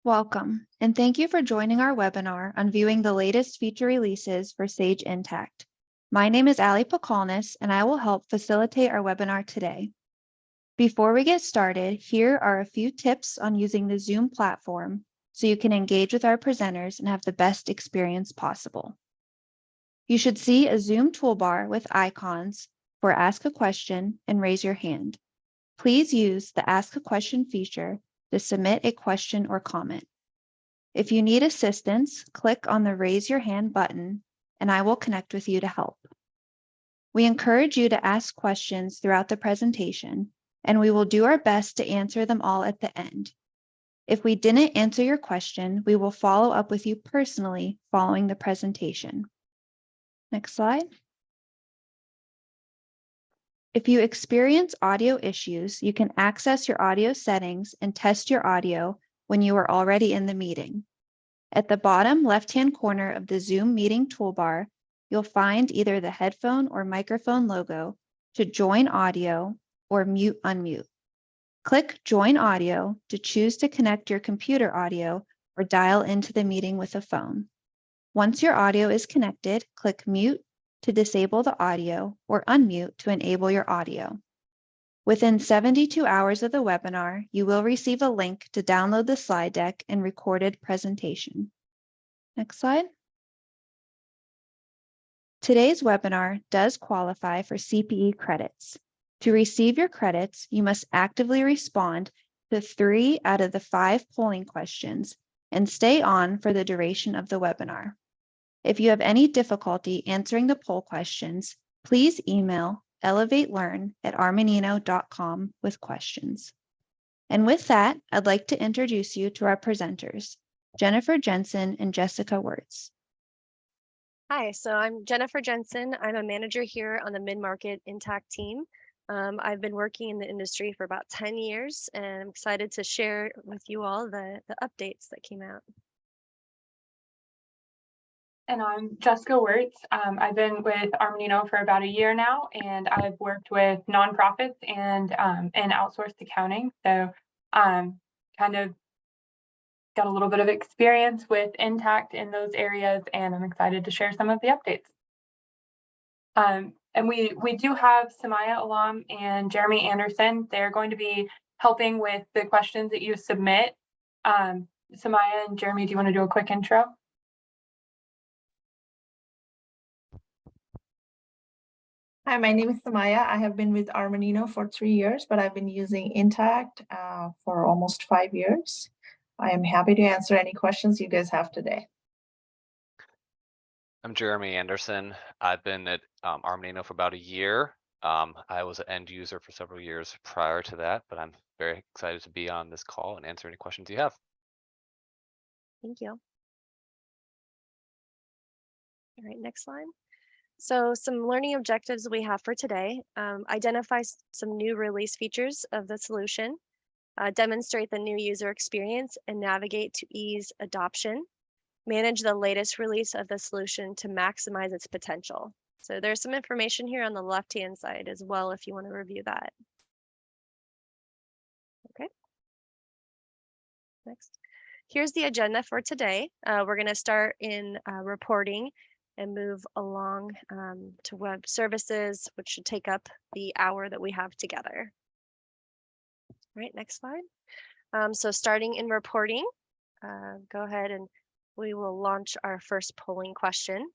Welcome, and thank you for joining our webinar on viewing the latest feature releases for Sage Intacct. My name is Ali Pakalnis, and I will help facilitate our webinar today. Before we get started, here are a few tips on using the Zoom platform so you can engage with our presenters and have the best experience possible. You should see a Zoom toolbar with icons for Ask a Question and Raise Your Hand. Please use the Ask a Question feature to submit a question or comment. If you need assistance, click on the Raise Your Hand button, and I will connect with you to help. We encourage you to ask questions throughout the presentation, and we will do our best to answer them all at the end. If we didn't answer your question, we will follow up with you personally following the presentation. Next slide. If you experience audio issues, you can access your audio settings and test your audio when you are already in the meeting. At the bottom left-hand corner of the Zoom meeting toolbar, you'll find either the headphone or microphone logo to join audio or mute unmute. Click Join Audio to choose to connect your computer audio or dial into the meeting with a phone. Once your audio is connected, click Mute to disable the audio or unmute to enable your audio. Within 72 hours of the webinar, you will receive a link to download the slide deck and recorded presentation. Next slide. Today's webinar does qualify for CPE credits. To receive your credits, you must actively respond to 3 out of the 5 polling questions and stay on for the duration of the webinar. If you have any difficulty answering the poll questions, please email elevatelearn@armanino.com with questions. And with that, I'd like to introduce you to our presenters, Jennifer Jensen and Jessica Wirtz. Hi, so I'm Jennifer Jensen. I'm a manager here on the mid-market Intacct team. I've been working in the industry for about 10 years, and I'm excited to share with you all the updates that came out. And I'm Jessica Wirtz. I've been with Armanino for about a year now, and I've worked with nonprofits and outsourced accounting. So kind of got a little bit of experience with Intacct in those areas, and I'm excited to share some of the updates. And we do have Samaya Alam and Jeremy Anderson. They're going to be helping with the questions that you submit. Samaya and Jeremy, do you want to do a quick intro? Hi, my name is Samaya. I have been with Armanino for 3 years, but I've been using Intacct for almost 5 years. I am happy to answer any questions you guys have today. I'm Jeremy Anderson. I've been at Armanino for about a year. I was an end user for several years prior to that, but I'm very excited to be on this call and answer any questions you have. Thank you. All right, next slide. So some learning objectives we have for today: identify some new release features of the solution, demonstrate the new user experience and navigate to ease adoption, manage the latest release of the solution to maximize its potential. So there's some information here on the left-hand side as well if you want to review that. Okay. Next. Here's the agenda for today. We're going to start in reporting and move along to web services, which should take up the hour that we have together. All right, next slide. So starting in reporting, go ahead and we will launch our first polling question.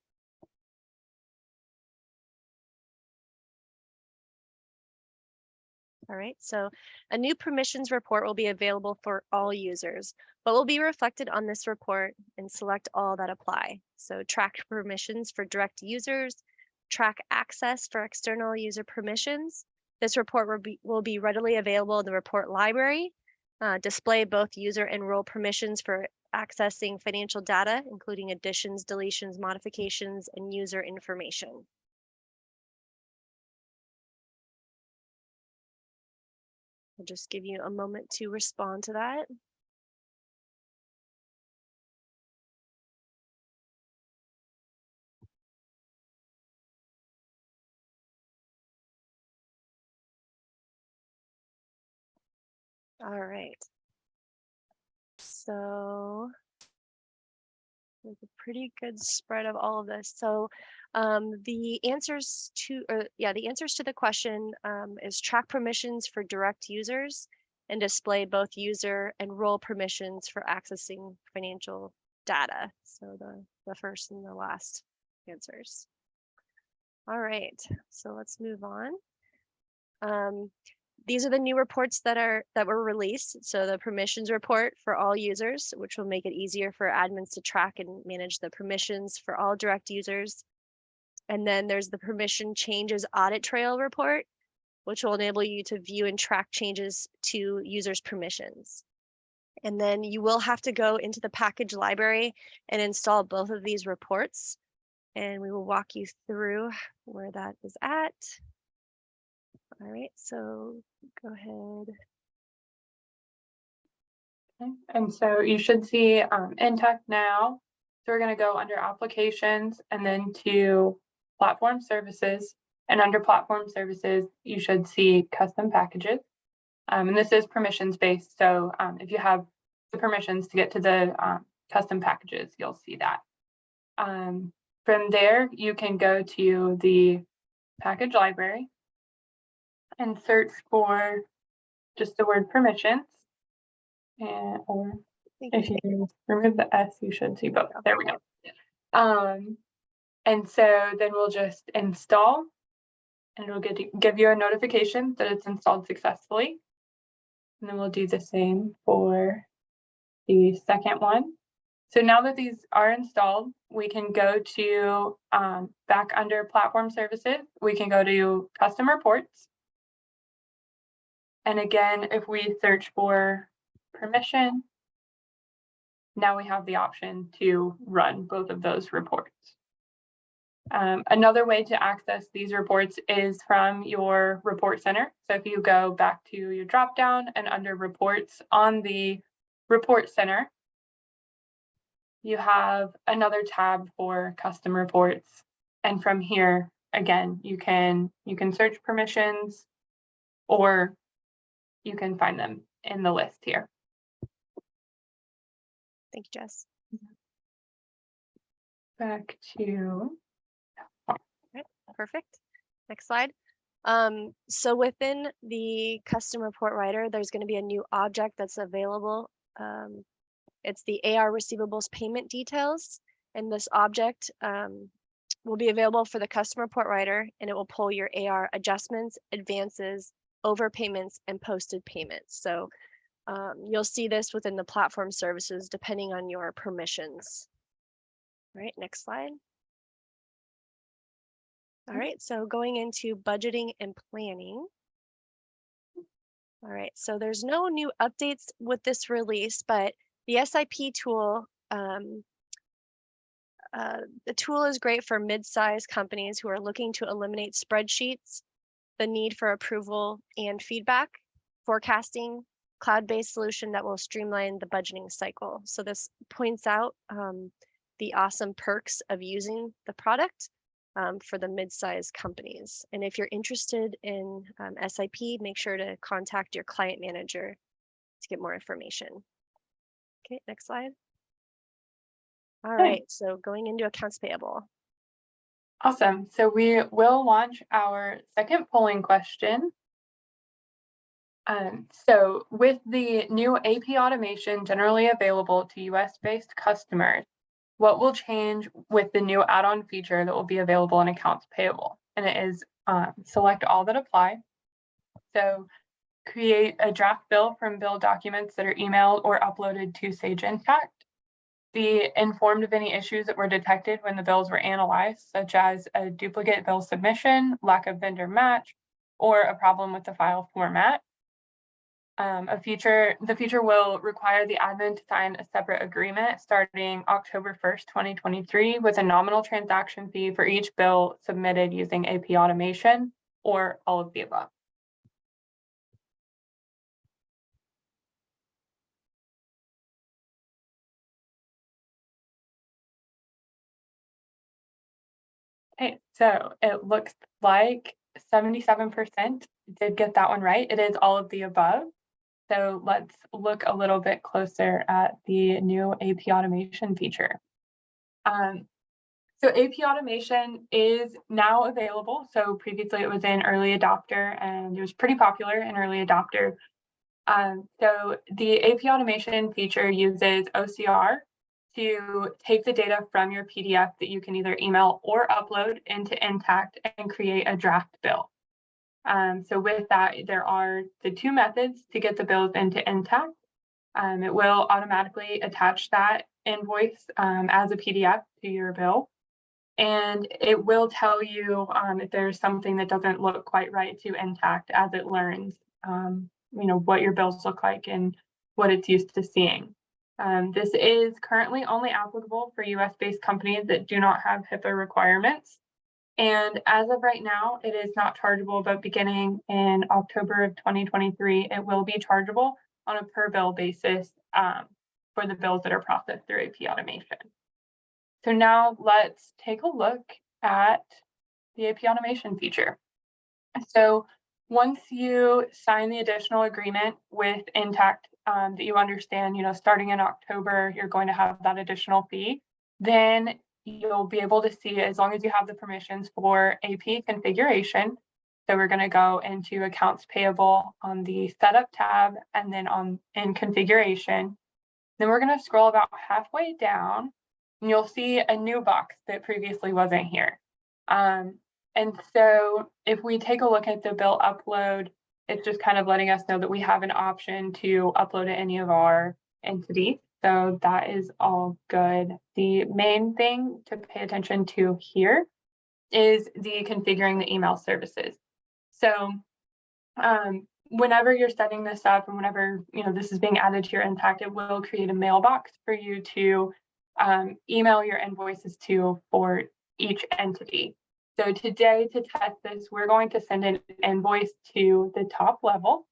All right, so a new permissions report will be available for all users, but will be reflected on this report and select all that apply. So track permissions for direct users, track access for external user permissions. This report will be readily available in the report library, display both user and role permissions for accessing financial data, including additions, deletions, modifications, and user information. I'll just give you a moment to respond to that. All right. So there's a pretty good spread of all of this. So the answers to the question is track permissions for direct users and display both user and role permissions for accessing financial data. So the first and the last answers. All right, so let's move on. These are the new reports that were released. So the permissions report for all users, which will make it easier for admins to track and manage the permissions for all direct users. And then there's the permission changes audit trail report, which will enable you to view and track changes to users' permissions. And then you will have to go into the package library and install both of these reports. And we will walk you through where that is at. All right, so go ahead. Okay. And so you should see Intacct now. So we're going to go under applications and then to platform services. And under platform services, you should see custom packages. And this is permissions based. So if you have the permissions to get to the custom packages, you'll see that. From there, you can go to the package library and search for just the word permissions. And or if you remove the S, you should see both. There we go. And so then we'll just install, and it'll give you a notification that it's installed successfully. And then we'll do the same for the second one. So now that these are installed, we can go to back under platform services. We can go to custom reports. And again, if we search for permission, now we have the option to run both of those reports. Another way to access these reports is from your report center. So if you go back to your dropdown and under reports on the report center, you have another tab for custom reports. And from here, again, you can search permissions, or you can find them in the list here. Thank you, Jess. Back to. Right, perfect. Next slide. So within the custom report writer, there's going to be a new object that's available. It's the AR receivables payment details, and this object will be available for the custom report writer, and it will pull your AR adjustments, advances, overpayments, and posted payments. So you'll see this within the platform services depending on your permissions. All right, next slide. All right, so going into budgeting and planning. All right, so there's no new updates with this release, but the SIP tool, the tool is great for mid-sized companies who are looking to eliminate spreadsheets, the need for approval and feedback, forecasting, cloud-based solution that will streamline the budgeting cycle. So this points out the awesome perks of using the product for the mid-sized companies. And if you're interested in SIP, make sure to contact your client manager to get more information. Okay, next slide. All right, so going into accounts payable. Awesome. So we will launch our second polling question. So with the new AP automation generally available to US-based customers, what will change with the new add-on feature that will be available in accounts payable? And it is select all that apply. So create a draft bill from bill documents that are emailed or uploaded to Sage Intacct. Be informed of any issues that were detected when the bills were analyzed, such as a duplicate bill submission, lack of vendor match, or a problem with the file format. The feature will require the admin to sign a separate agreement starting October 1st, 2023, with a nominal transaction fee for each bill submitted using AP automation or all of the above. Okay, so it looks like 77% did get that one right. It is all of the above. So let's look a little bit closer at the new AP automation feature. So AP automation is now available. So previously it was in early adopter and it was pretty popular in early adopter. So the AP automation feature uses OCR to take the data from your PDF that you can either email or upload into Intacct and create a draft bill. So with that, there are the two methods to get the bills into Intacct. It will automatically attach that invoice as a PDF to your bill. And it will tell you if there's something that doesn't look quite right to Intacct as it learns, what your bills look like and what it's used to seeing. This is currently only applicable for US-based companies that do not have HIPAA requirements. And as of right now, it is not chargeable, but beginning in October of 2023, it will be chargeable on a per bill basis for the bills that are processed through AP automation. So now let's take a look at the AP automation feature. So once you sign the additional agreement with Intacct that you understand, starting in October, you're going to have that additional fee, then you'll be able to see, as long as you have the permissions for AP configuration. So we're going to go into accounts payable on the setup tab and then in configuration. Then we're going to scroll about halfway down and you'll see a new box that previously wasn't here. And so if we take a look at the bill upload, it's just kind of letting us know that we have an option to upload to any of our entities. So that is all good. The main thing to pay attention to here is the configuring the email services. So whenever you're setting this up and whenever this is being added to your Intacct, it will create a mailbox for you to email your invoices to for each entity. So today, to test this, we're going to send an invoice to the top level.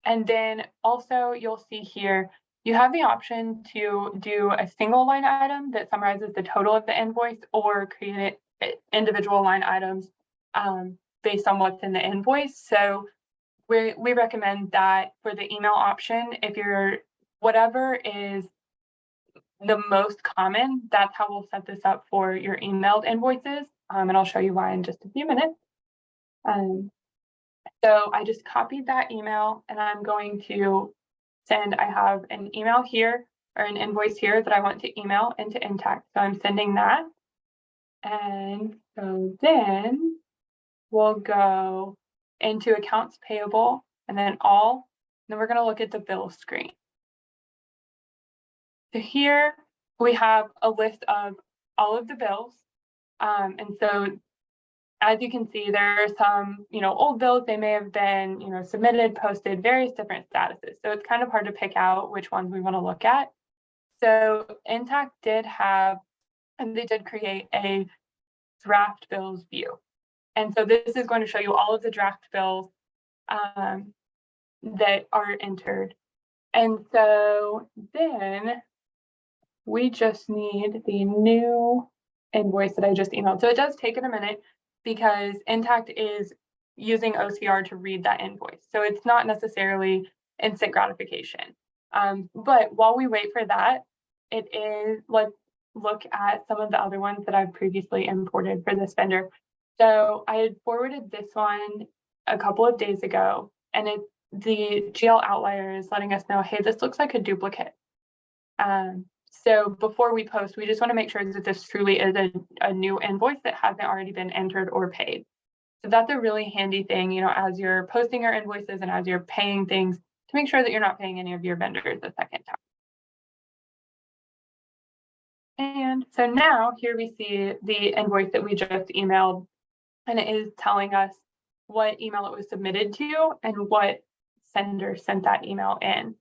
And then also you'll see here, you have the option to do a single line item that summarizes the total of the invoice or create individual line items based on what's in the invoice. So we recommend that for the email option, if you're whatever is the most common, that's how we'll set this up for your emailed invoices. And I'll show you why in just a few minutes. So I just copied that email and I'm going to send, I have an email here or an invoice here that I want to email into Intacct. So I'm sending that. And so then we'll go into accounts payable and then all, and then we're going to look at the bill screen. So here we have a list of all of the bills. And so as you can see, there are some, old bills, they may have been, submitted, posted, various different statuses. So it's kind of hard to pick out which ones we want to look at. So Intacct did have, and they did create a draft bills view. And so this is going to show you all of the draft bills that are entered. And so then we just need the new invoice that I just emailed. So it does take it a minute because Intacct is using OCR to read that invoice. So it's not necessarily instant gratification. But while we wait for that, let's look at some of the other ones that I've previously imported for this vendor. So I had forwarded this one a couple of days ago, and the GL outlier is letting us know, hey, this looks like a duplicate. So before we post, we just want to make sure that this truly is a new invoice that hasn't already been entered or paid. So that's a really handy thing, as you're posting your invoices and as you're paying things, to make sure that you're not paying any of your vendors a second time. And so now here we see the invoice that we just emailed, and it is telling us what email it was submitted to and what sender sent that email in.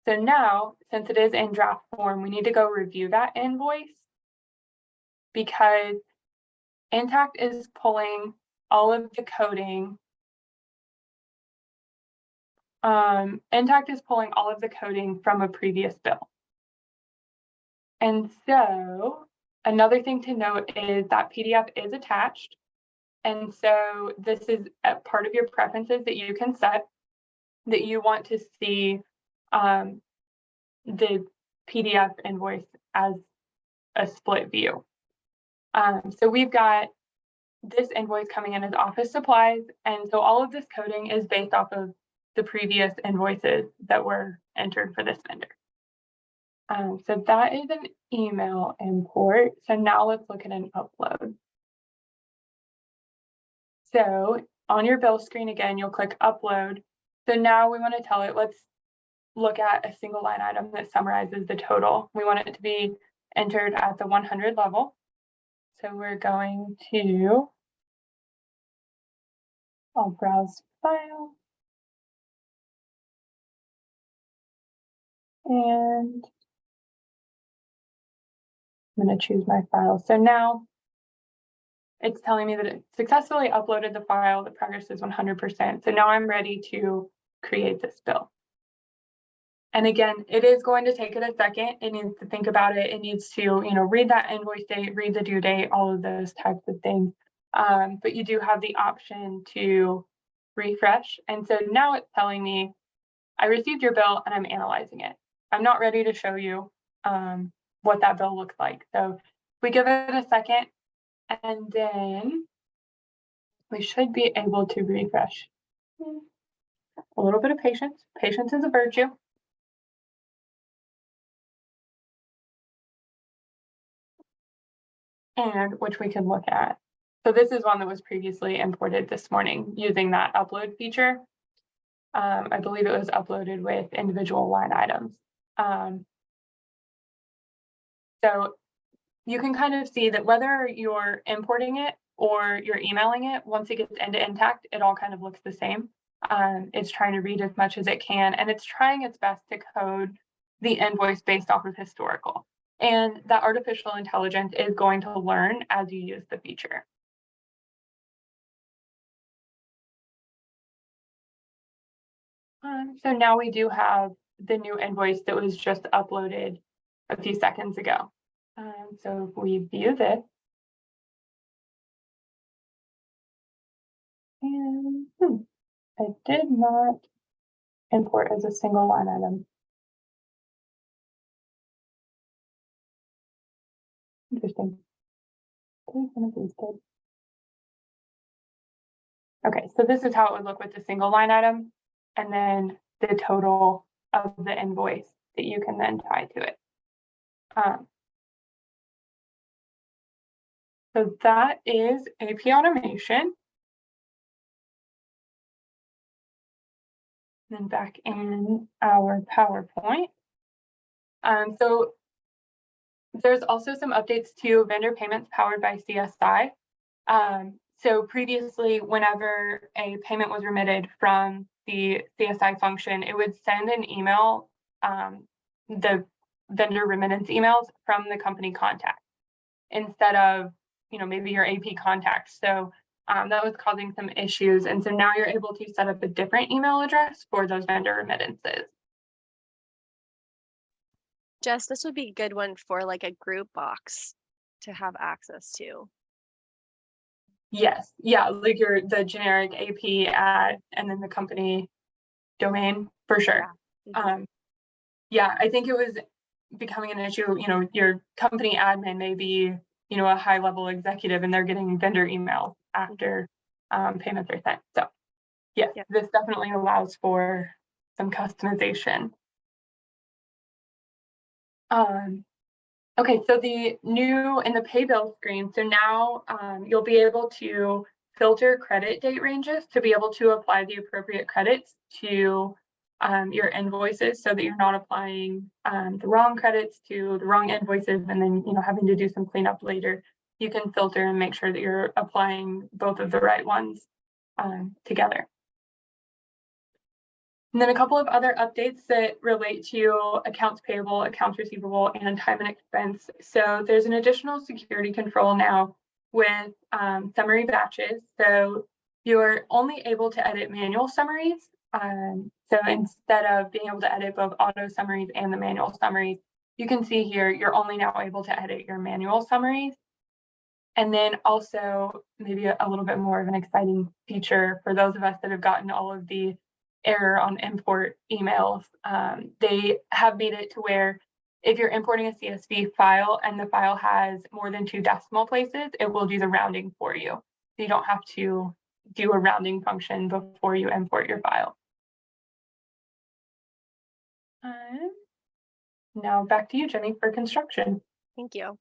So now, since it is in draft form, we need to go review that invoice because Intacct is pulling all of the coding. Intacct is pulling all of the coding from a previous bill. And so another thing to note is that PDF is attached. And so this is a part of your preferences that you can set, that you want to see the PDF invoice as a split view. So we've got this invoice coming in as office supplies. And so all of this coding is based off of the previous invoices that were entered for this vendor. So that is an email import. So now let's look at an upload. So on your bill screen, again, you'll click upload. So now we want to tell it, let's look at a single line item that summarizes the total. We want it to be entered at the 100 level. So we're going to, I'll browse file. And I'm going to choose my file. So now it's telling me that it successfully uploaded the file. The progress is 100%. So now I'm ready to create this bill. And again, it is going to take it a second. It needs to think about it. It needs to, read that invoice date, read the due date, all of those types of things. But you do have the option to refresh. And so now it's telling me, I received your bill and I'm analyzing it. I'm not ready to show you what that bill looks like. So we give it a second, and then we should be able to refresh. A little bit of patience. Patience is a virtue. And which we can look at. So this is one that was previously imported this morning using that upload feature. I believe it was uploaded with individual line items. So you can kind of see that whether you're importing it or you're emailing it, once it gets into Intacct, it all kind of looks the same. It's trying to read as much as it can, and it's trying its best to code the invoice based off of historical. And that artificial intelligence is going to learn as you use the feature. So now we do have the new invoice that was just uploaded a few seconds ago. So if we view this, and I did not import as a single line item. Interesting. Okay, so this is how it would look with the single line item, and then the total of the invoice that you can then tie to it. So that is AP automation. Then back in our PowerPoint. So there's also some updates to vendor payments powered by CSI. So previously, whenever a payment was remitted from the CSI function, it would send an email, the vendor remittance emails from the company contact instead of, maybe your AP contact. So that was causing some issues. And so now you're able to set up a different email address for those vendor remittances. Jess, this would be a good one for like a group box to have access to. Yes, yeah, like the generic AP ad and then the company domain for sure. Yeah. Yeah, I think it was becoming an issue. Your company admin may be, a high level executive and they're getting vendor emails after payments are sent. So yes, This definitely allows for some customization. Okay, so the new in the pay bill screen, so now you'll be able to filter credit date ranges to be able to apply the appropriate credits to your invoices so that you're not applying the wrong credits to the wrong invoices and then having to do some cleanup later. You can filter and make sure that you're applying both of the right ones together. And then a couple of other updates that relate to accounts payable, accounts receivable, and time and expense. So there's an additional security control now with summary batches. So you're only able to edit manual summaries. So instead of being able to edit both auto summaries and the manual summaries, you can see here, you're only now able to edit your manual summaries. And then also maybe a little bit more of an exciting feature for those of us that have gotten all of the error on import emails. They have made it to where if you're importing a CSV file and the file has more than 2 decimal places, it will do the rounding for you. So you don't have to do a rounding function before you import your file. Now back to you, Jenny, for construction. Thank you.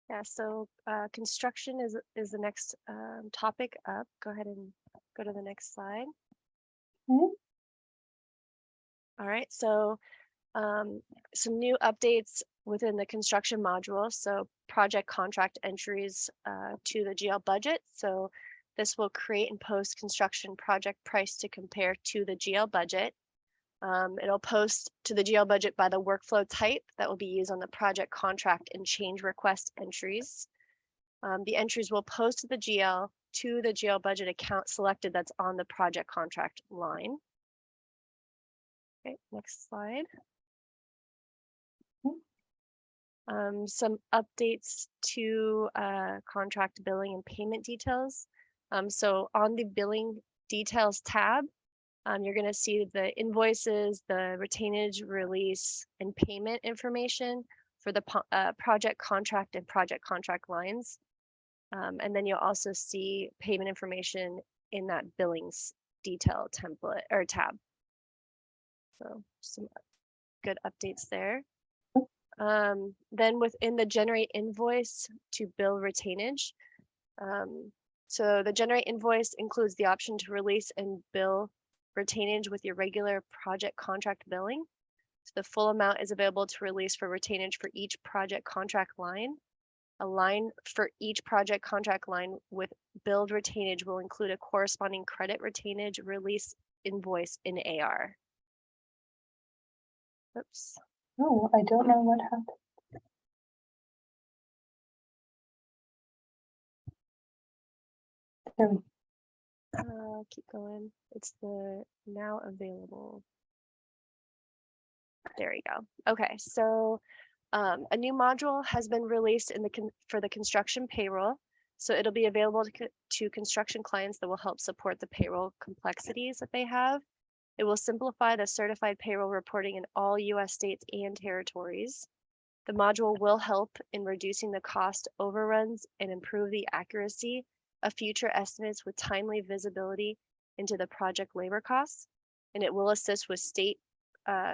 Yeah, so construction is the next topic up. Go ahead and go to the next slide. Okay. All right, so some new updates within the construction module. So project contract entries to the GL budget. So this will create and post construction project price to compare to the GL budget. It'll post to the GL budget by the workflow type that will be used on the project contract and change request entries. The entries will post to the GL budget account selected that's on the project contract line. Okay, next slide. Some updates to contract billing and payment details. So on the billing details tab, you're going to see the invoices, the retainage, release, and payment information for the project contract and project contract lines. And then you'll also see payment information in that billings detail template or tab. So some good updates there. Then within the generate invoice to bill retainage. So the generate invoice includes the option to release and bill retainage with your regular project contract billing. So the full amount is available to release for retainage for each project contract line. A line for each project contract line with billed retainage will include a corresponding credit retainage release invoice in AR. Oops. Oh, I don't know what happened. There we go. Keep going. It's the now available. There we go. Okay, so a new module has been released for the construction payroll. So it'll be available to construction clients that will help support the payroll complexities that they have. It will simplify the certified payroll reporting in all US states and territories. The module will help in reducing the cost overruns and improve the accuracy of future estimates with timely visibility into the project labor costs. And it will assist with state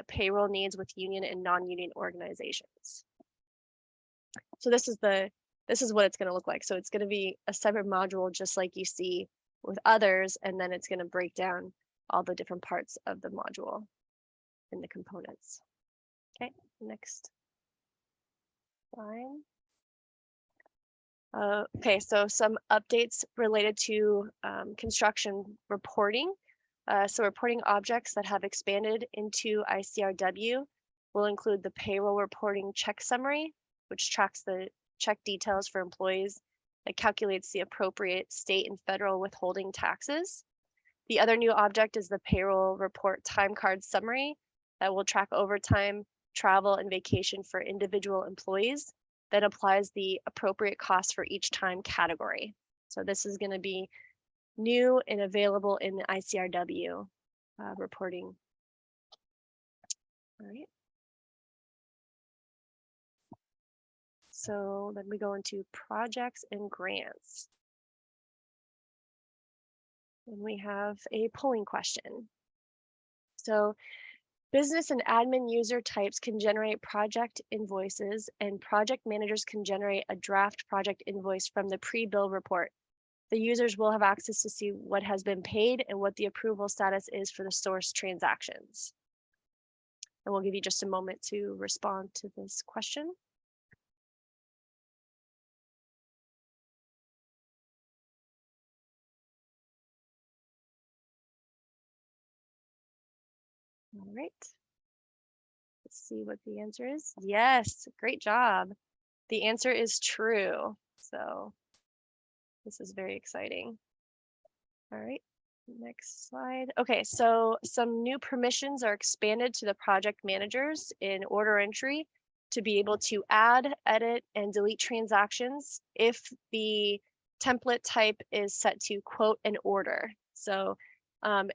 payroll needs with union and non-union organizations. So this is what it's going to look like. So it's going to be a separate module, just like you see with others, and then it's going to break down all the different parts of the module and the components. Okay, next slide. Okay, so some updates related to construction reporting. So reporting objects that have expanded into ICRW will include the payroll reporting check summary, which tracks the check details for employees that calculates the appropriate state and federal withholding taxes. The other new object is the payroll report time card summary that will track overtime, travel, and vacation for individual employees that applies the appropriate cost for each time category. So this is going to be new and available in the ICRW reporting. All right. So then we go into projects and grants. And we have a polling question. So business and admin user types can generate project invoices, and project managers can generate a draft project invoice from the pre-bill report. The users will have access to see what has been paid and what the approval status is for the source transactions. And we'll give you just a moment to respond to this question. All right. Let's see what the answer is. Yes, great job. The answer is true. So this is very exciting. All right, next slide. Okay, so some new permissions are expanded to the project managers in order entry to be able to add, edit, and delete transactions if the template type is set to quote and order. So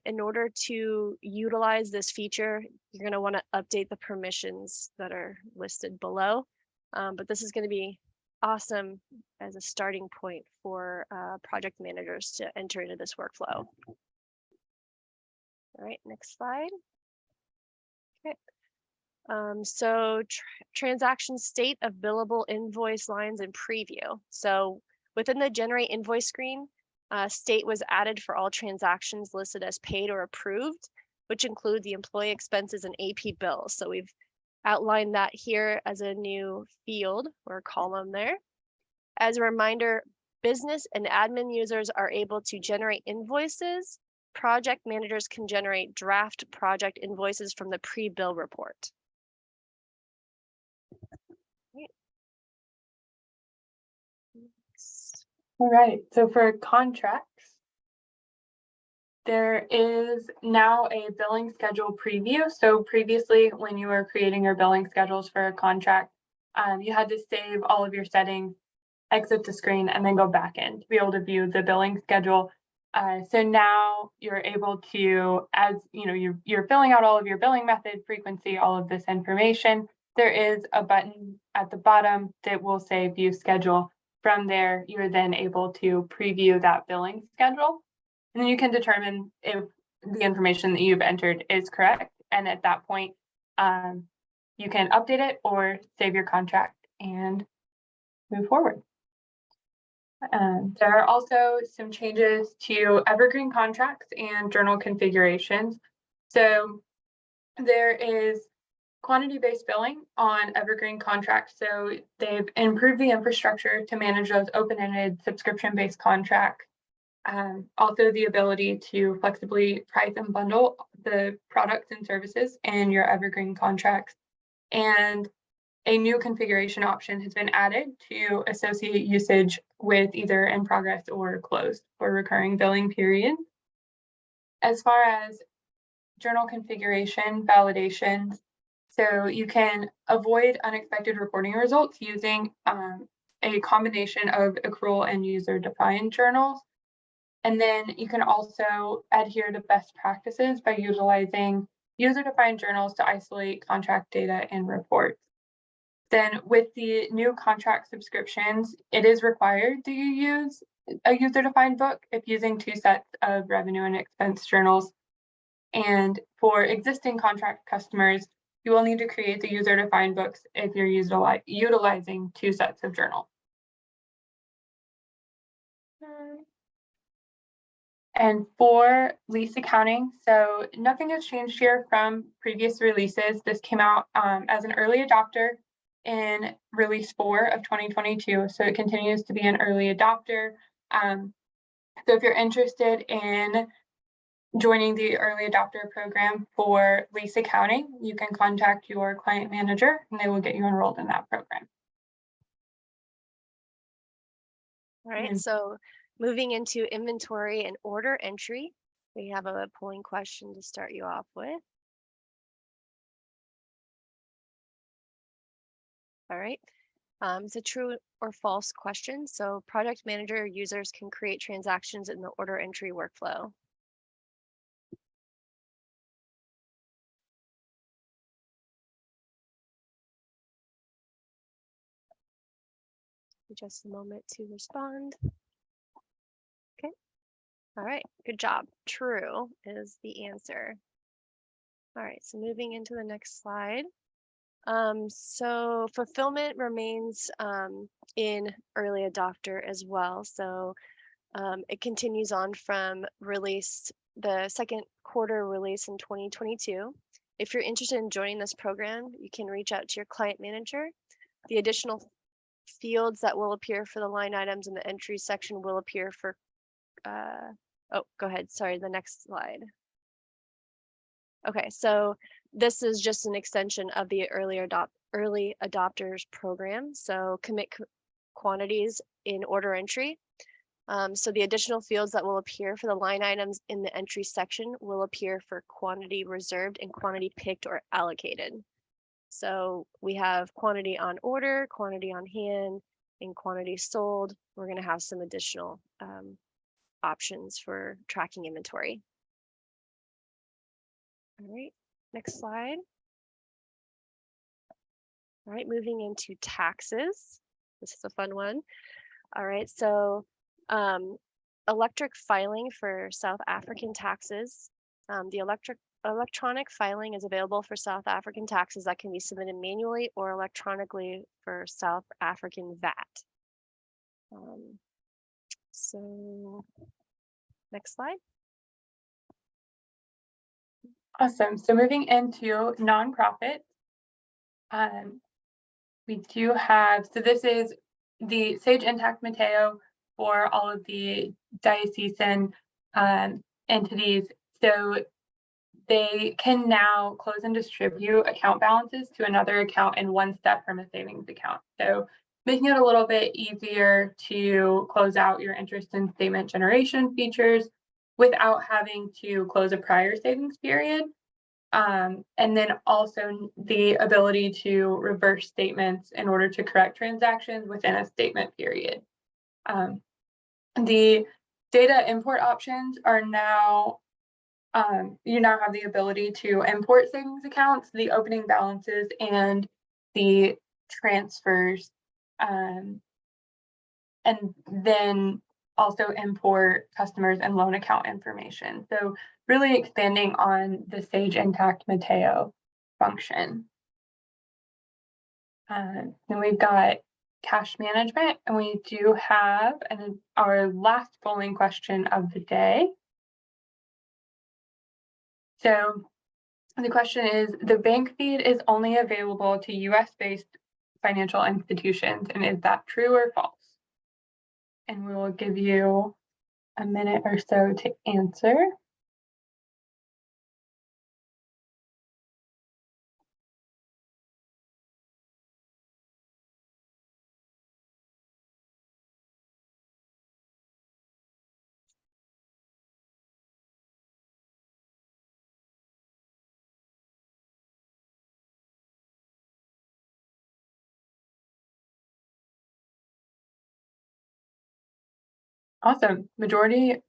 in order to utilize this feature, you're going to want to update the permissions that are listed below. But this is going to be awesome as a starting point for project managers to enter into this workflow. All right, next slide. Okay. So transaction state of billable invoice lines in preview. So within the generate invoice screen, state was added for all transactions listed as paid or approved, which include the employee expenses and AP bills. So we've outlined that here as a new field or column there. As a reminder, business and admin users are able to generate invoices. Project managers can generate draft project invoices from the pre-bill report. All right, so for contracts, there is now a billing schedule preview. So previously, when you were creating your billing schedules for a contract, you had to save all of your settings, exit the screen, and then go back in to be able to view the billing schedule. So now you're able to, as you know, you're filling out all of your billing method, frequency, all of this information. There is a button at the bottom that will say view schedule. From there, you're then able to preview that billing schedule. And then you can determine if the information that you've entered is correct. And at that point, you can update it or save your contract and move forward. There are also some changes to evergreen contracts and journal configurations. So there is quantity-based billing on evergreen contracts. So they've improved the infrastructure to manage those open-ended subscription-based contracts. Also the ability to flexibly price and bundle the products and services in your evergreen contracts. And a new configuration option has been added to associate usage with either in progress or closed for recurring billing periods. As far as journal configuration validations, so you can avoid unexpected reporting results using a combination of accrual and user-defined journals. And then you can also adhere to best practices by utilizing user-defined journals to isolate contract data and reports. Then with the new contract subscriptions, it is required that you use a user-defined book if using 2 sets of revenue and expense journals. And for existing contract customers, you will need to create the user-defined books if you're utilizing 2 sets of journals. And for lease accounting, so nothing has changed here from previous releases. This came out as an early adopter in release 4 of 2022. So it continues to be an early adopter. So if you're interested in joining the early adopter program for lease accounting, you can contact your client manager and they will get you enrolled in that program. All right, so moving into inventory and order entry, we have a polling question to start you off with. All right, it's a true or false question. So project manager users can create transactions in the order entry workflow. Just a moment to respond. Okay. All right, good job. True is the answer. All right, so moving into the next slide. So fulfillment remains in early adopter as well. So it continues on from release, the second quarter release in 2022. If you're interested in joining this program, you can reach out to your client manager. The additional fields that will appear for the line items in the entry section will appear for, oh, go ahead, sorry, the next slide. Okay, so this is just an extension of the early adopters program. So commit quantities in order entry. So the additional fields that will appear for the line items in the entry section will appear for quantity reserved and quantity picked or allocated. So we have quantity on order, quantity on hand, and quantity sold. We're going to have some additional options for tracking inventory. All right, next slide. All right, moving into taxes. This is a fun one. All right, so electric filing for South African taxes. The electronic filing is available for South African taxes that can be submitted manually or electronically for South African VAT. So next slide. Awesome. So moving into nonprofits, we do have, so this is the Sage Intacct Mateo for all of the diocesan entities. So they can now close and distribute account balances to another account in one step from a savings account. So making it a little bit easier to close out your interest and statement generation features without having to close a prior savings period. And then also the ability to reverse statements in order to correct transactions within a statement period. The data import options are now, you now have the ability to import savings accounts, the opening balances, and the transfers, and then also import customers and loan account information. So really expanding on the Sage Intacct Mateo function. Then we've got cash management, and we do have our last polling question of the day. So the question is, the bank feed is only available to US-based financial institutions, and is that true or false? And we will give you a minute or so to answer. Awesome. Majority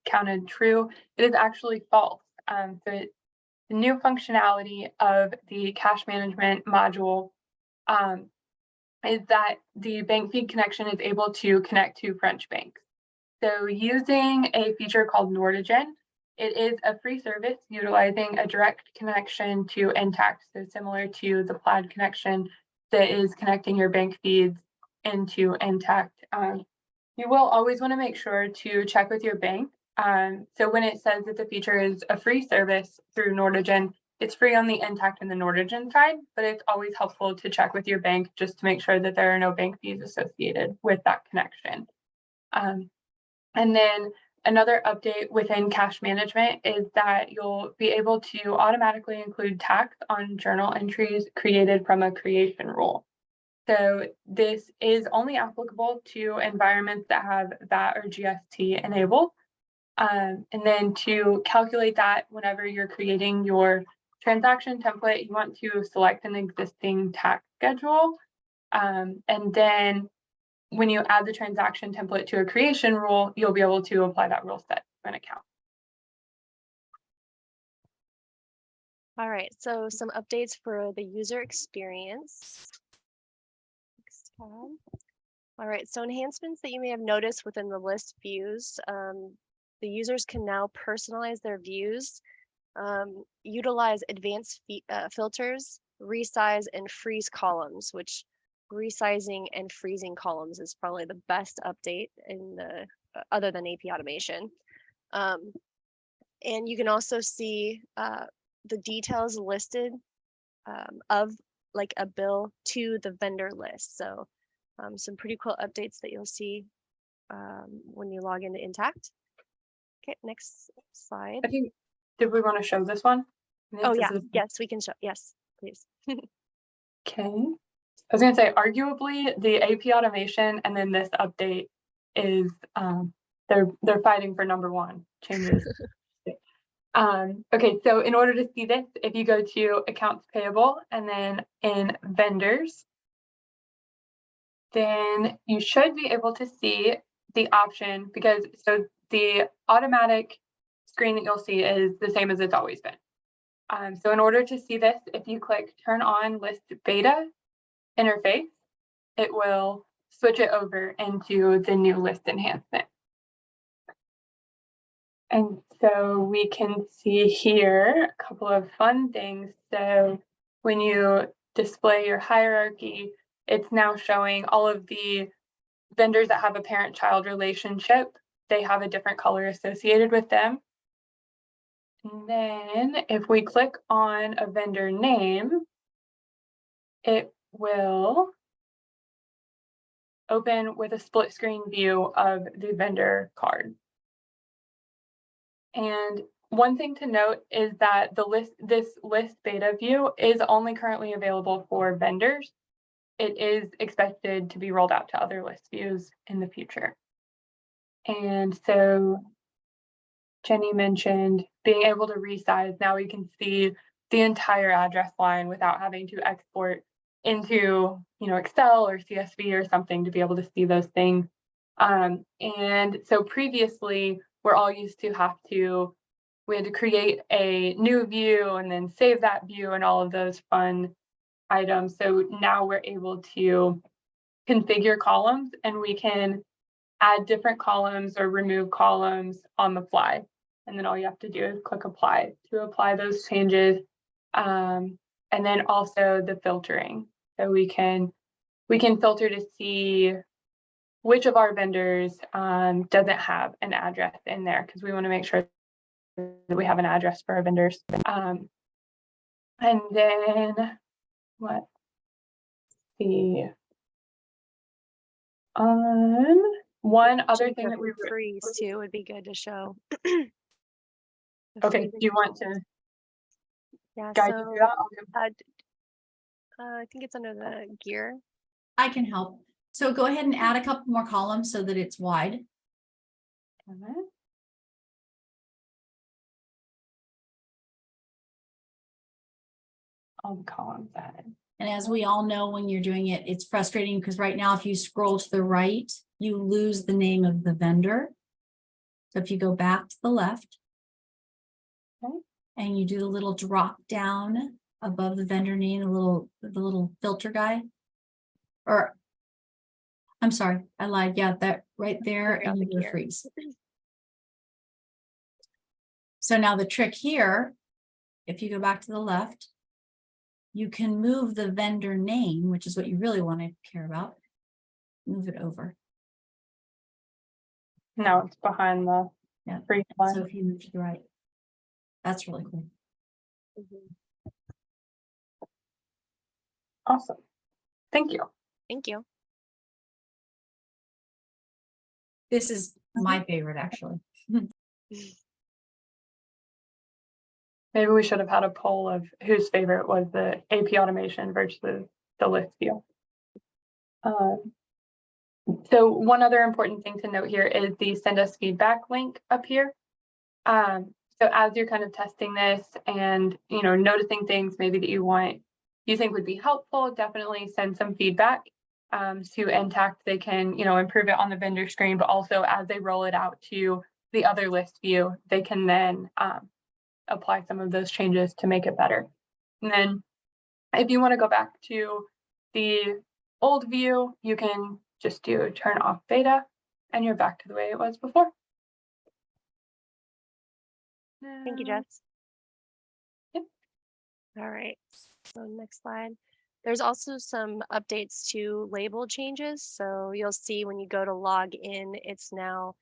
counted true. It is actually false. So the new functionality of the cash management module is that the bank feed connection is able to connect to French banks. So using a feature called Nordigen, it is a free service utilizing a direct connection to Intacct, so similar to the Plaid connection that is connecting your bank feeds into Intacct. You will always want to make sure to check with your bank. So when it says that the feature is a free service through Nordigen, it's free on the Intacct and the Nordigen side, but it's always helpful to check with your bank just to make sure that there are no bank fees associated with that connection. And then another update within cash management is that you'll be able to automatically include tax on journal entries created from a creation rule. So this is only applicable to environments that have VAT or GST enabled. And then to calculate that, whenever you're creating your transaction template, you want to select an existing tax schedule. And then when you add the transaction template to a creation rule, you'll be able to apply that rule set to an account. All right, so some updates for the user experience. Next tab. All right, so enhancements that you may have noticed within the list views. The users can now personalize their views, utilize advanced filters, resize and freeze columns, which resizing and freezing columns is probably the best update in the other than AP automation. And you can also see the details listed of like a bill to the vendor list. So some pretty cool updates that you'll see when you log into Intacct. Okay, next slide. I think, did we want to show this one? Oh yeah, yes, we can show, yes, please. Okay. I was gonna say, arguably the AP automation and then this update is, they're fighting for number one changes. Okay, so in order to see this, if you go to accounts payable and then in vendors, then you should be able to see the option, because so the automatic screen that you'll see is the same as it's always been. So in order to see this, if you click turn on list beta interface, it will switch it over into the new list enhancement. And so we can see here a couple of fun things. So when you display your hierarchy, it's now showing all of the vendors that have a parent-child relationship. They have a different color associated with them. And then if we click on a vendor name, it will open with a split screen view of the vendor card. And one thing to note is that this list beta view is only currently available for vendors. It is expected to be rolled out to other list views in the future. And so Jenny mentioned being able to resize. Now we can see the entire address line without having to export into, Excel or CSV or something to be able to see those things. And so previously, we're all used to we had to create a new view and then save that view and all of those fun items. So now we're able to configure columns, and we can add different columns or remove columns on the fly. And then all you have to do is click apply to apply those changes. And then also the filtering. So we can filter to see which of our vendors doesn't have an address in there, because we want to make sure that we have an address for our vendors. And then let's see. One other thing that we freeze too would be good to show. Okay, do you want to guide you through that? I think it's under the gear. I can help. So go ahead and add a couple more columns so that it's wide. All the columns added. And as we all know, when you're doing it, it's frustrating because right now, if you scroll to the right, you lose the name of the vendor. So if you go back to the left, okay, and you do the little drop down above the vendor name, the little filter guy, or I'm sorry, I lied. Yeah, that right there, and you do a freeze. So now the trick here, if you go back to the left, you can move the vendor name, which is what you really want to care about. Move it over. No, it's behind the freeze line. So if you move to the right, that's really cool. Awesome. Thank you. Thank you. This is my favorite, actually. Maybe we should have had a poll of whose favorite was the AP automation versus the list view. So one other important thing to note here is the send us feedback link up here. So as you're kind of testing this and noticing things maybe that you think would be helpful, definitely send some feedback to Intacct. They can improve it on the vendor screen, but also as they roll it out to the other list view, they can then apply some of those changes to make it better. And then if you want to go back to the old view, you can just do turn off beta and you're back to the way it was before. Thank you, Jess. Yep. All right, so next slide. There's also some updates to label changes. So you'll see when you go to log in, it's now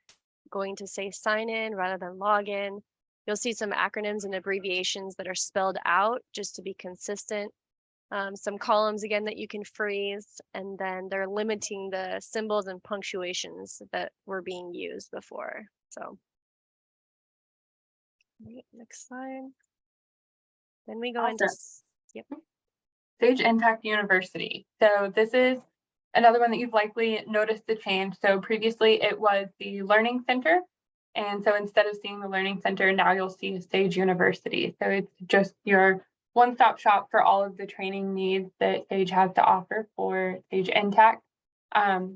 going to say sign in rather than log in. You'll see some acronyms and abbreviations that are spelled out just to be consistent. Some columns again that you can freeze, and then they're limiting the symbols and punctuations that were being used before. So next slide. Then we go into Sage Intacct University. So this is another one that you've likely noticed the change. So previously it was the Learning Center. And so instead of seeing the Learning Center, now you'll see Sage University. So it's just your one-stop shop for all of the training needs that Sage has to offer for Sage Intacct.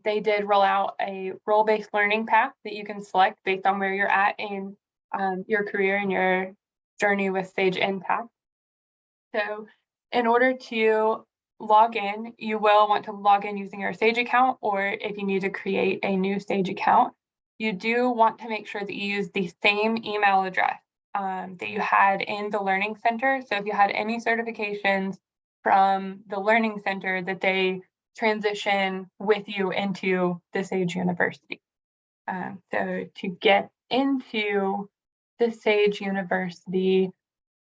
They did roll out a role-based learning path that you can select based on where you're at in your career and your journey with Sage Intacct. So in order to log in, you will want to log in using your Sage account, or if you need to create a new Sage account, you do want to make sure that you use the same email address that you had in the Learning Center. So if you had any certifications from the Learning Center, that they transition with you into the Sage University. So to get into the Sage University,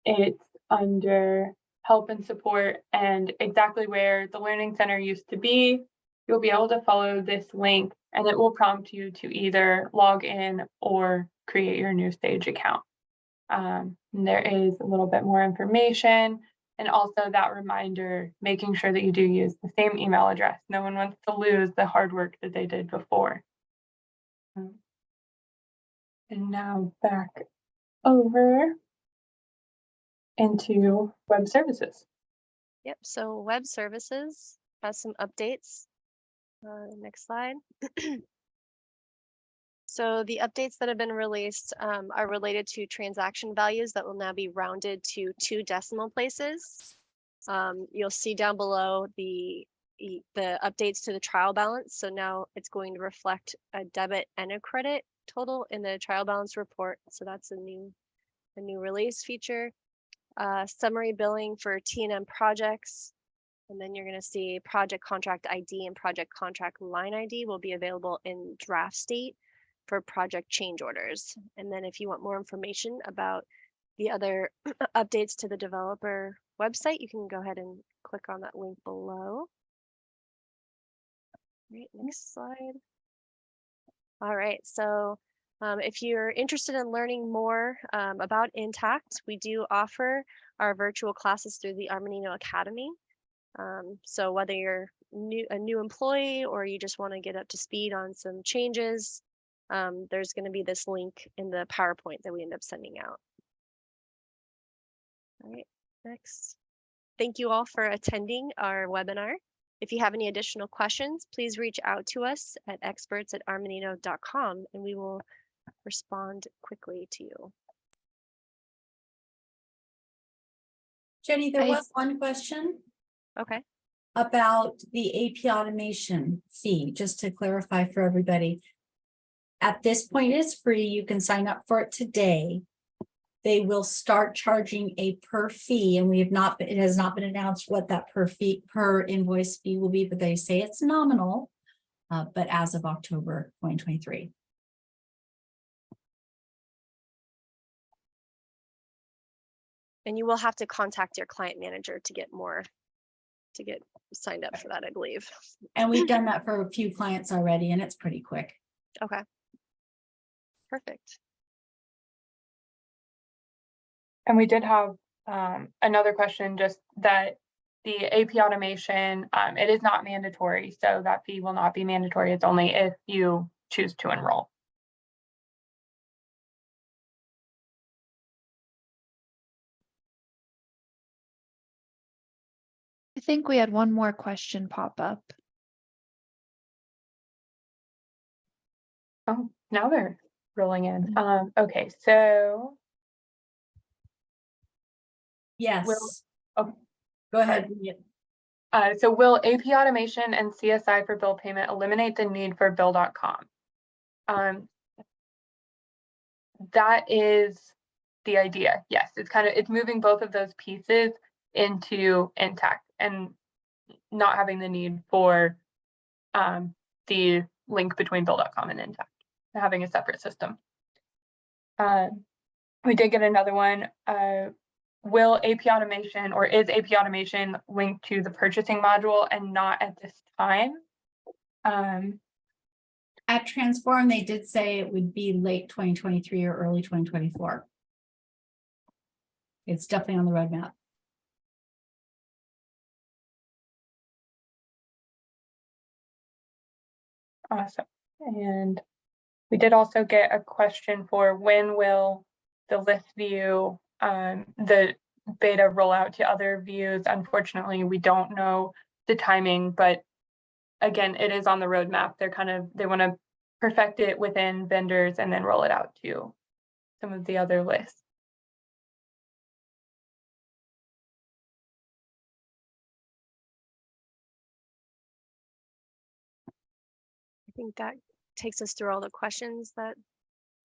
it's under help and support, and exactly where the Learning Center used to be, you'll be able to follow this link and it will prompt you to either log in or create your new Sage account. There is a little bit more information, and also that reminder, making sure that you do use the same email address. No one wants to lose the hard work that they did before. And now back over into web services. Yep, so web services has some updates. Next slide. So the updates that have been released are related to transaction values that will now be rounded to 2 decimal places. You'll see down below the updates to the trial balance. So now it's going to reflect a debit and a credit total in the trial balance report. So that's a new release feature. Summary billing for T&M projects. And then you're going to see project contract ID and project contract line ID will be available in draft state for project change orders. And then if you want more information about the other updates to the developer website, you can go ahead and click on that link below. Right, next slide. All right, so if you're interested in learning more about Intacct, we do offer our virtual classes through the Armanino Academy. So whether you're a new employee or you just want to get up to speed on some changes, there's going to be this link in the PowerPoint that we end up sending out. All right, next. Thank you all for attending our webinar. If you have any additional questions, please reach out to us at experts@armanino.com and we will respond quickly to you. Jenny, there was one question Okay. about the AP automation fee, just to clarify for everybody. At this point, it's free. You can sign up for it today. They will start charging a per fee, and it has not been announced what that per invoice fee will be, but they say it's nominal, but as of October 2023. And you will have to contact your client manager to get signed up for that, I believe. And we've done that for a few clients already, and it's pretty quick. Okay. Perfect. And we did have another question, just that the AP automation, it is not mandatory, so that fee will not be mandatory. It's only if you choose to enroll. I think we had one more question pop up. Oh, now they're rolling in. Okay, so Yes. oh, go ahead. So will AP automation and CSI for bill payment eliminate the need for bill.com? That is the idea. Yes, it's moving both of those pieces into Intacct and not having the need for the link between bill.com and Intacct, having a separate system. We did get another one. Will AP automation, or is AP automation linked to the purchasing module and not at this time? At Transform, they did say it would be late 2023 or early 2024. It's definitely on the roadmap. Awesome. And We did also get a question for when will the list view, the beta roll out to other views. Unfortunately, we don't know the timing, but again, it is on the roadmap. They want to perfect it within vendors and then roll it out to some of the other lists. I think that takes us through all the questions that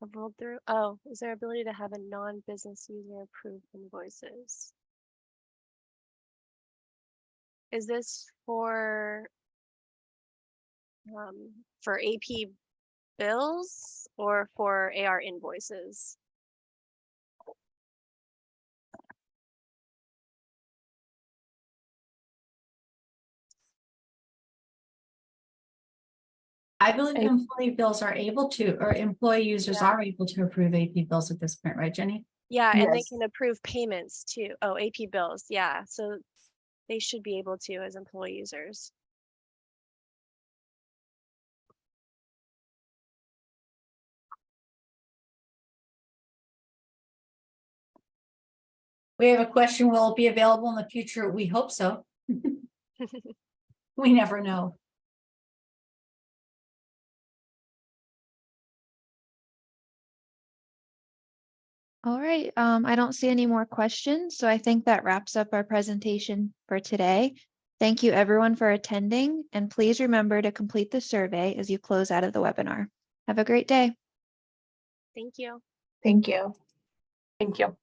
I've rolled through. Oh, is there ability to have a non-business user approve invoices? Is this for AP bills or for AR invoices? I believe A- employee bills are able to, or employee users Yeah. are able to approve AP bills at this point, right, Jenny? Yeah, and they Yes. can approve payments too. Oh, AP bills, yeah. So they should be able to as employee users. We have a question, will it be available in the future? We hope so. We never know. All right, I don't see any more questions, so I think that wraps up our presentation for today. Thank you everyone for attending, and please remember to complete the survey as you close out of the webinar. Have a great day. Thank you. Thank you. Thank you.